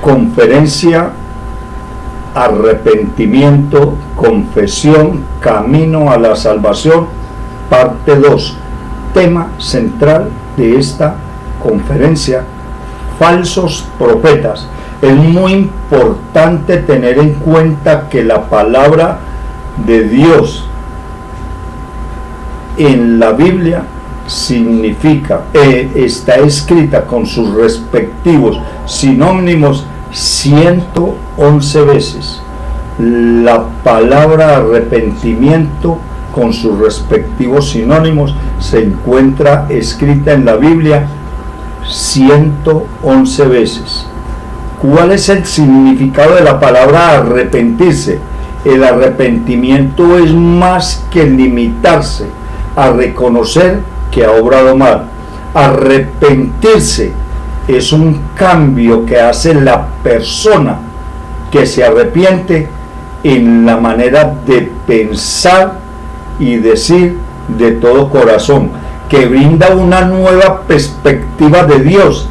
Conferencia, arrepentimiento, confesión, camino a la salvación, parte 2. Tema central de esta conferencia: falsos profetas. Es muy importante tener en cuenta que la palabra de Dios en la Biblia significa, está escrita con sus respectivos sinónimos 111 veces. La palabra arrepentimiento con sus respectivos sinónimos se encuentra escrita en la Biblia 111 veces. ¿Cuál es el significado de la palabra arrepentirse? El arrepentimiento es más que limitarse a reconocer que ha obrado mal. Arrepentirse es un cambio que hace la persona que se arrepiente en la manera de pensar y decir de todo corazón, que brinda una nueva perspectiva de Dios,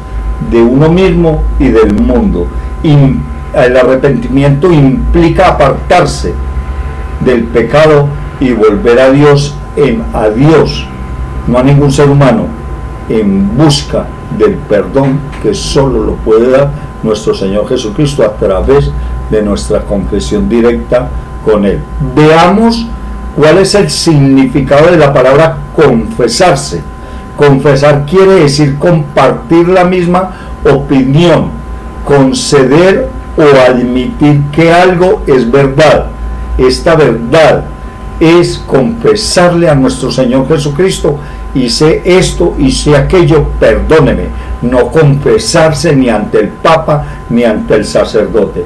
de uno mismo y del mundo. El arrepentimiento implica apartarse del pecado y volver a Dios, no a ningún ser humano, en busca del perdón que solo lo puede dar nuestro Señor Jesucristo a través de nuestra confesión directa con Él. Veamos cuál es el significado de la palabra confesarse. Confesar quiere decir compartir la misma opinión, conceder o admitir que algo es verdad. Esta verdad es confesarle a nuestro Señor Jesucristo: hice esto, hice aquello, perdóneme. No confesarse ni ante el Papa ni ante el sacerdote.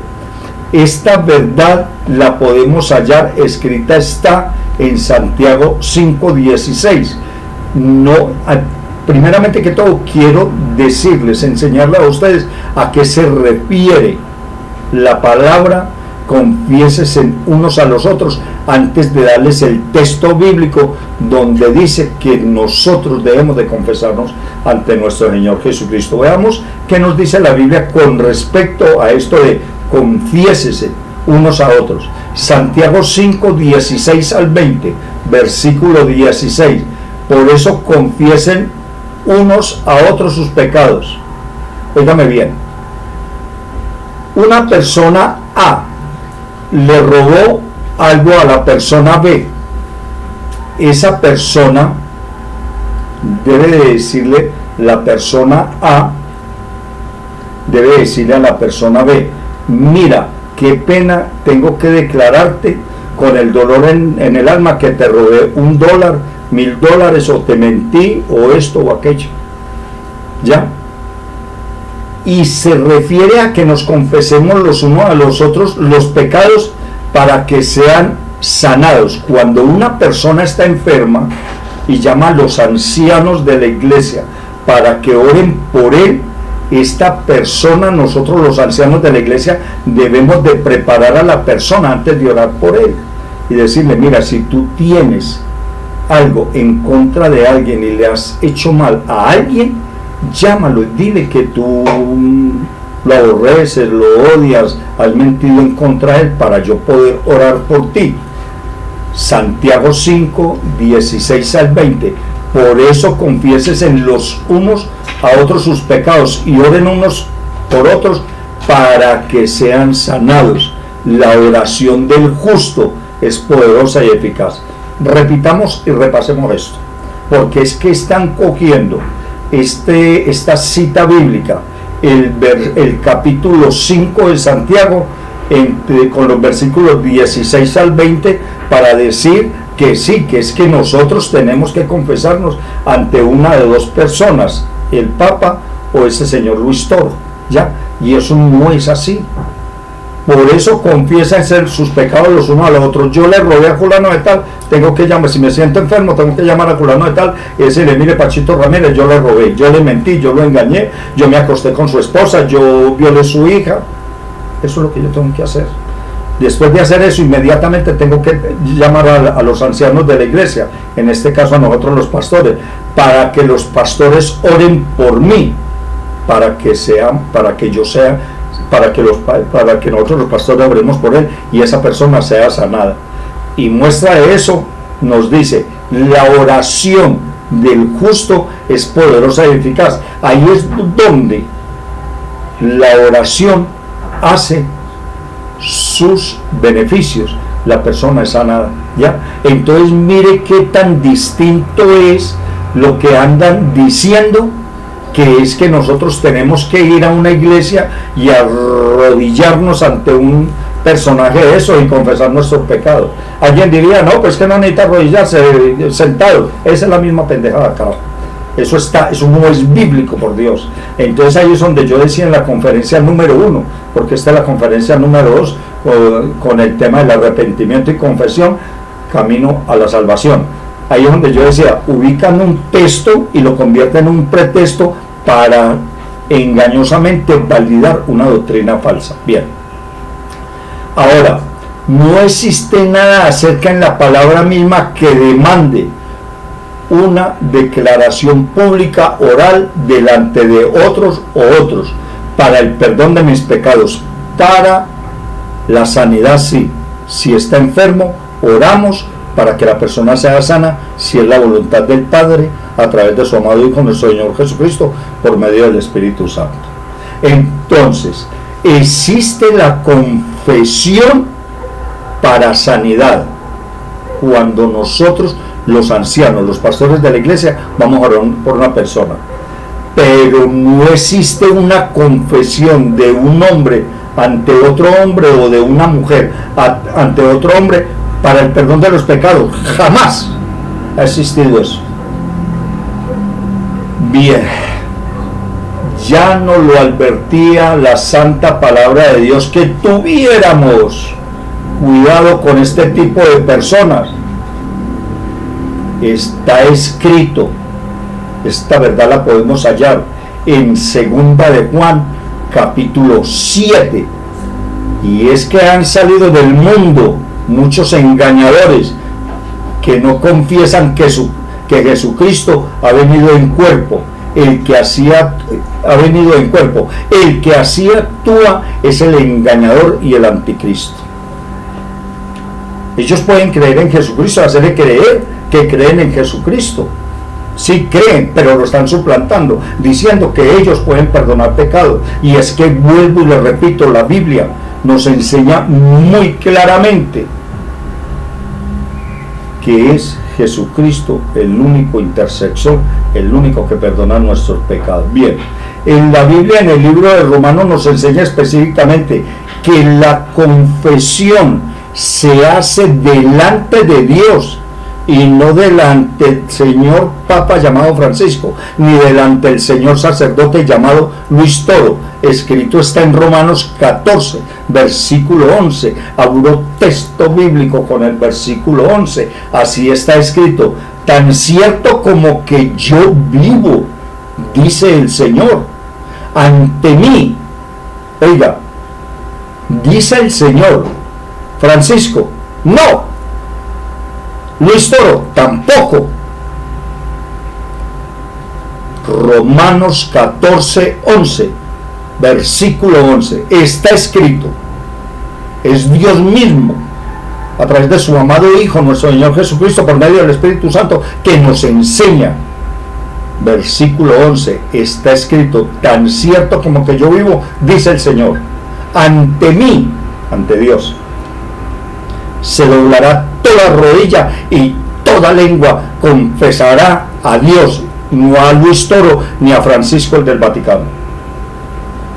Esta verdad la podemos hallar, escrita está en Santiago 5:16. Primeramente que todo, quiero decirles, enseñarle a ustedes a qué se refiere la palabra confiésense unos a los otros, antes de darles el texto bíblico donde dice que nosotros debemos de confesarnos ante nuestro Señor Jesucristo. Veamos qué nos dice la Biblia con respecto a esto de confiésese unos a otros. Santiago 5, 16 al 20, versículo 16. Por eso confiesen unos a otros sus pecados. Óigame bien. Una persona A le robó algo a la persona B. Esa persona debe de decirle, la persona A debe decirle a la persona B: mira, qué pena, tengo que declararte con el dolor en el alma que te robé $1, $1,000, o te mentí, o esto o aquello. ¿Ya? Y se refiere a que nos confesemos los unos a los otros los pecados para que sean sanados. Cuando una persona está enferma y llama a los ancianos de la iglesia para que oren por él, esta persona, nosotros los ancianos de la iglesia, debemos de preparar a la persona antes de orar por él y decirle: mira, si tú tienes algo en contra de alguien y le has hecho mal a alguien, llámalo y dile que tú lo aborreces, lo odias, has mentido en contra de él, para yo poder orar por ti. Santiago 5, 16 al 20. Por eso confiésense los unos a otros sus pecados y oren unos por otros para que sean sanados. La oración del justo es poderosa y eficaz. Repitamos y repasemos esto, porque es que están cogiendo esta cita bíblica, el capítulo 5 de Santiago, con los versículos 16 al 20, para decir que sí, que es que nosotros tenemos que confesarnos ante una de dos personas, el Papa o ese señor Luis Toro, ¿ya? Y eso no es así. Por eso confiésense sus pecados los unos a los otros. Yo le robé a fulano de tal, tengo que llamar, si me siento enfermo, tengo que llamar a fulano de tal y decirle: mire, Pachito Ramírez, yo le robé, yo le mentí, yo lo engañé, yo me acosté con su esposa, yo violé a su hija. Eso es lo que yo tengo que hacer. Después de hacer eso, inmediatamente tengo que llamar a los ancianos de la iglesia, en este caso a nosotros los pastores, para que los pastores oren por mí, para que yo sea para que nosotros los pastores oremos por él y esa persona sea sanada. Y muestra de eso nos dice: la oración del justo es poderosa y eficaz. Ahí es donde la oración hace sus beneficios, la persona es sanada, ¿ya? Entonces mire qué tan distinto es lo que andan diciendo, que es que nosotros tenemos que ir a una iglesia y arrodillarnos ante un personaje de eso y confesar nuestros pecados. Alguien diría: no, pues que no necesita arrodillarse, sentado. Esa es la misma pendejada, carajo. Eso no es bíblico, por Dios. Entonces ahí es donde yo decía en la conferencia número 1, porque esta es la conferencia número 2, con el tema del arrepentimiento y confesión, camino a la salvación. Ahí es donde yo decía: ubican un texto y lo convierten en un pretexto para engañosamente validar una doctrina falsa. Bien. Ahora, no existe nada acerca en la palabra misma que demande una declaración pública oral delante de otros o otros para el perdón de mis pecados. Para la sanidad sí. Si está enfermo, oramos para que la persona sea sana, si es la voluntad del Padre, a través de su amado Hijo, nuestro Señor Jesucristo, por medio del Espíritu Santo. Entonces, existe la confesión para sanidad. Cuando nosotros, los ancianos, los pastores de la iglesia, vamos a orar por una persona, pero no existe una confesión de un hombre ante otro hombre o de una mujer ante otro hombre para el perdón de los pecados. Jamás ha existido eso. Bien, ya nos lo advertía la santa palabra de Dios, que tuviéramos cuidado con este tipo de personas. Está escrito, esta verdad la podemos hallar en 2 de Juan, capítulo 7, y es que han salido del mundo muchos engañadores que no confiesan que Jesucristo ha venido en cuerpo. El que así actúa es el engañador y el anticristo. Ellos pueden creer en Jesucristo, hacerle creer que creen en Jesucristo. Sí creen, pero lo están suplantando, diciendo que ellos pueden perdonar pecados. Y es que, vuelvo y le repito, la Biblia nos enseña muy claramente que es Jesucristo el único intercesor, el único que perdona nuestros pecados. Bien, en la Biblia, en el libro de Romanos, nos enseña específicamente que la confesión se hace delante de Dios y no delante del señor Papa llamado Francisco, ni delante del señor sacerdote llamado Luis Toro. Escrito está en Romanos 14, versículo 11. Abro texto bíblico con el versículo 11. Así está escrito: tan cierto como que yo vivo, dice el Señor, ante mí. Oiga, dice el Señor. Francisco, no. Luis Toro, tampoco. Romanos 14, 11, versículo 11, está escrito. Es Dios mismo, a través de su amado Hijo, nuestro Señor Jesucristo, por medio del Espíritu Santo, que nos enseña. Versículo 11, está escrito: tan cierto como que yo vivo, dice el Señor, ante mí, ante Dios, se doblará toda rodilla y toda lengua confesará a Dios, no a Luis Toro ni a Francisco el del Vaticano.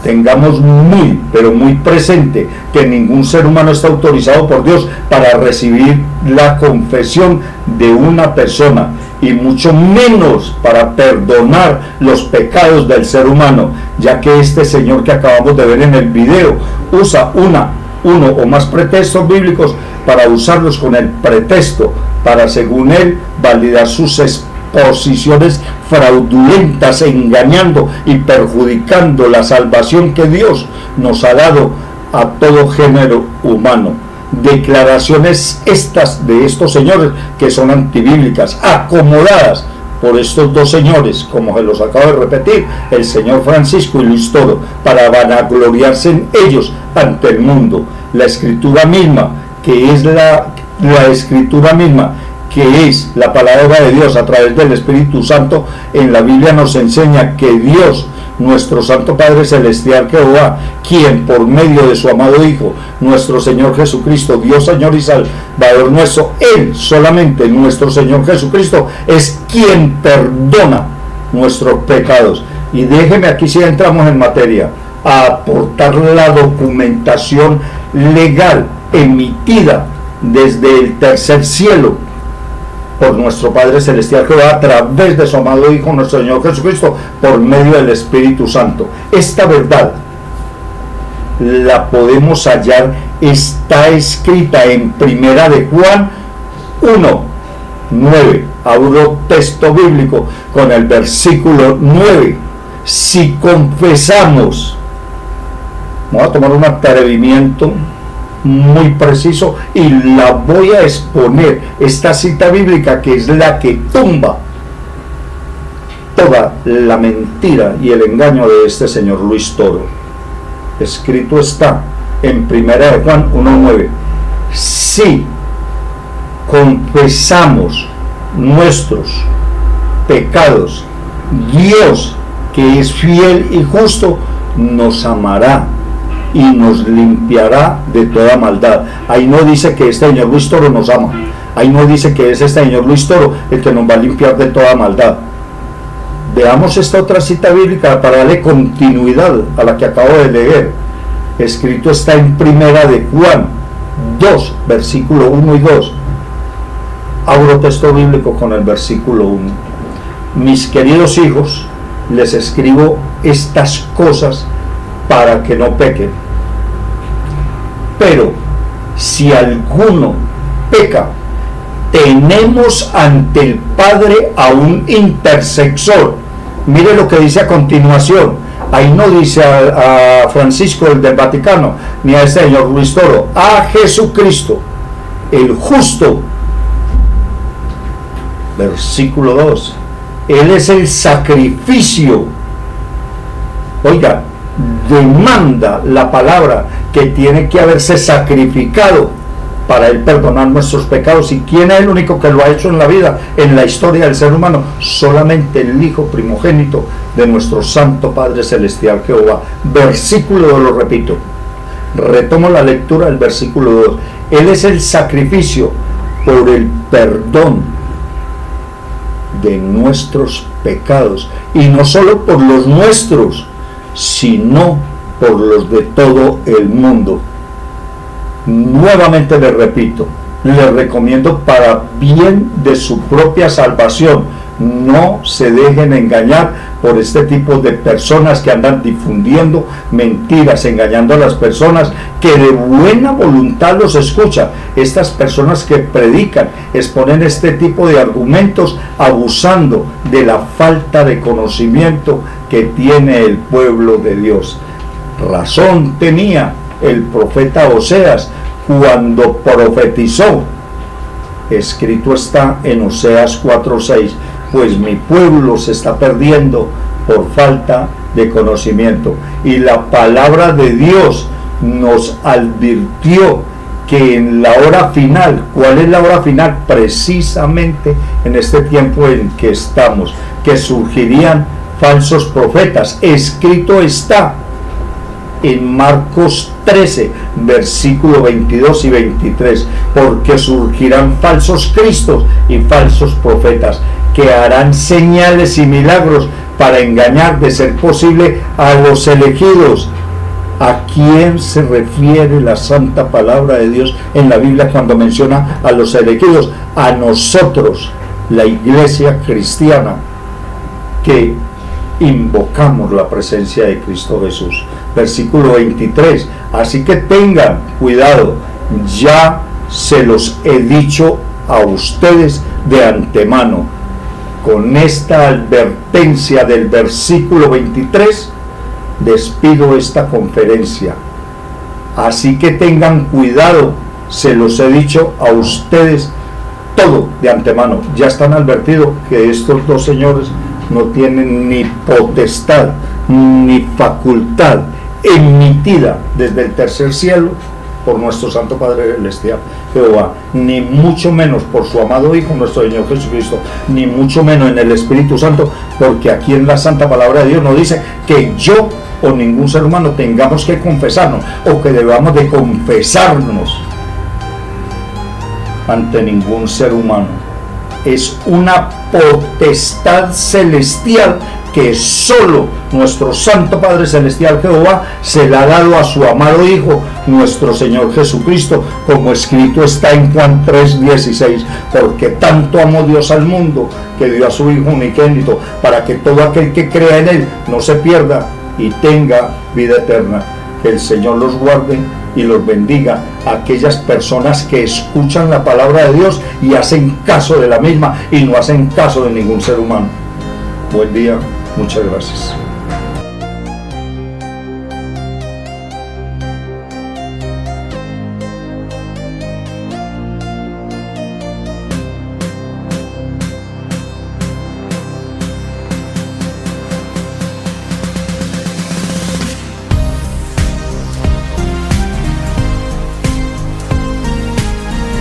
Tengamos muy, pero muy presente que ningún ser humano está autorizado por Dios para recibir la confesión de una persona, y mucho menos para perdonar los pecados del ser humano, ya que este señor que acabamos de ver en el video usa uno o más pretextos bíblicos para usarlos con el pretexto para, según él, validar sus exposiciones fraudulentas, engañando y perjudicando la salvación que Dios nos ha dado a todo género humano. Declaraciones estas de estos señores que son antibíblicas, acomodadas por estos dos señores, como se los acabo de repetir, el señor Francisco y Luis Toro, para vanagloriarse en ellos ante el mundo. La escritura misma, que es la escritura misma, que es la palabra de Dios a través del Espíritu Santo, en la Biblia nos enseña que Dios, nuestro Santo Padre Celestial Jehová, quien por medio de su amado Hijo, nuestro Señor Jesucristo, Dios Señor y Salvador nuestro, Él solamente, nuestro Señor Jesucristo, es quien perdona nuestros pecados. Y déjeme aquí, si entramos en materia, a aportar la documentación legal emitida desde el tercer cielo por nuestro Padre Celestial Jehová a través de su amado Hijo, nuestro Señor Jesucristo, por medio del Espíritu Santo. Esta verdad la podemos hallar, está escrita en Primera de Juan 1:9. Abro texto bíblico con el versículo 9. Si confesamos, vamos a tomar un atrevimiento muy preciso y la voy a exponer, esta cita bíblica, que es la que tumba toda la mentira y el engaño de este señor Luis Toro. Escrito está en Primera de Juan 1:9. Si confesamos nuestros pecados, Dios, que es fiel y justo, nos amará y nos limpiará de toda maldad. Ahí no dice que este señor Luis Toro nos ama. Ahí no dice que es este señor Luis Toro el que nos va a limpiar de toda maldad. Veamos esta otra cita bíblica para darle continuidad a la que acabo de leer. Escrito está en Primera de Juan 2, versículo 1 y 2. Abro texto bíblico con el versículo 1. Mis queridos hijos, les escribo estas cosas para que no pequen. Pero si alguno peca, tenemos ante el Padre a un intercesor. Mire lo que dice a continuación. Ahí no dice a Francisco, el del Vaticano, ni a este señor Luis Toro, a Jesucristo, el justo. Versículo 2. Él es el sacrificio. Oiga, demanda la palabra que tiene que haberse sacrificado para él perdonar nuestros pecados. ¿Y quién es el único que lo ha hecho en la vida, en la historia del ser humano? Solamente el Hijo primogénito de nuestro Santo Padre Celestial Jehová. Versículo 2, lo repito, retomo la lectura del versículo 2. Él es el sacrificio por el perdón de nuestros pecados, y no solo por los nuestros, sino por los de todo el mundo. Nuevamente les repito, les recomiendo, para bien de su propia salvación, no se dejen engañar por este tipo de personas que andan difundiendo mentiras, engañando a las personas que de buena voluntad los escuchan. Estas personas que predican, exponen este tipo de argumentos abusando de la falta de conocimiento que tiene el pueblo de Dios. Razón tenía el profeta Oseas cuando profetizó. Escrito está en Oseas 4:6, pues mi pueblo se está perdiendo por falta de conocimiento. Y la palabra de Dios nos advirtió que en la hora final, ¿cuál es la hora final? Precisamente en este tiempo en que estamos, que surgirían falsos profetas. Escrito está en Marcos 13, versículo 22 y 23, porque surgirán falsos cristos y falsos profetas, que harán señales y milagros para engañar, de ser posible, a los elegidos. ¿A quién se refiere la santa palabra de Dios en la Biblia cuando menciona a los elegidos? A nosotros, la iglesia cristiana, que invocamos la presencia de Cristo Jesús. Versículo 23. Así que tengan cuidado, ya se los he dicho a ustedes de antemano. Con esta advertencia del versículo 23, despido esta conferencia. Así que tengan cuidado, se los he dicho a ustedes todo de antemano. Ya están advertidos que estos dos señores no tienen ni potestad ni facultad emitida desde el tercer cielo por nuestro Santo Padre Celestial, Jehová, ni mucho menos por su amado Hijo, nuestro Señor Jesucristo, ni mucho menos en el Espíritu Santo, porque aquí en la Santa Palabra de Dios nos dice que yo o ningún ser humano tengamos que confesarnos, o que debamos de confesarnos ante ningún ser humano. Es una potestad celestial que solo nuestro Santo Padre Celestial Jehová se la ha dado a su amado Hijo, nuestro Señor Jesucristo, como escrito está en Juan 3:16, porque tanto amó Dios al mundo que dio a su Hijo unigénito, para que todo aquel que crea en Él no se pierda y tenga vida eterna. Que el Señor los guarde y los bendiga a aquellas personas que escuchan la palabra de Dios y hacen caso de la misma y no hacen caso de ningún ser humano. Buen día, muchas gracias.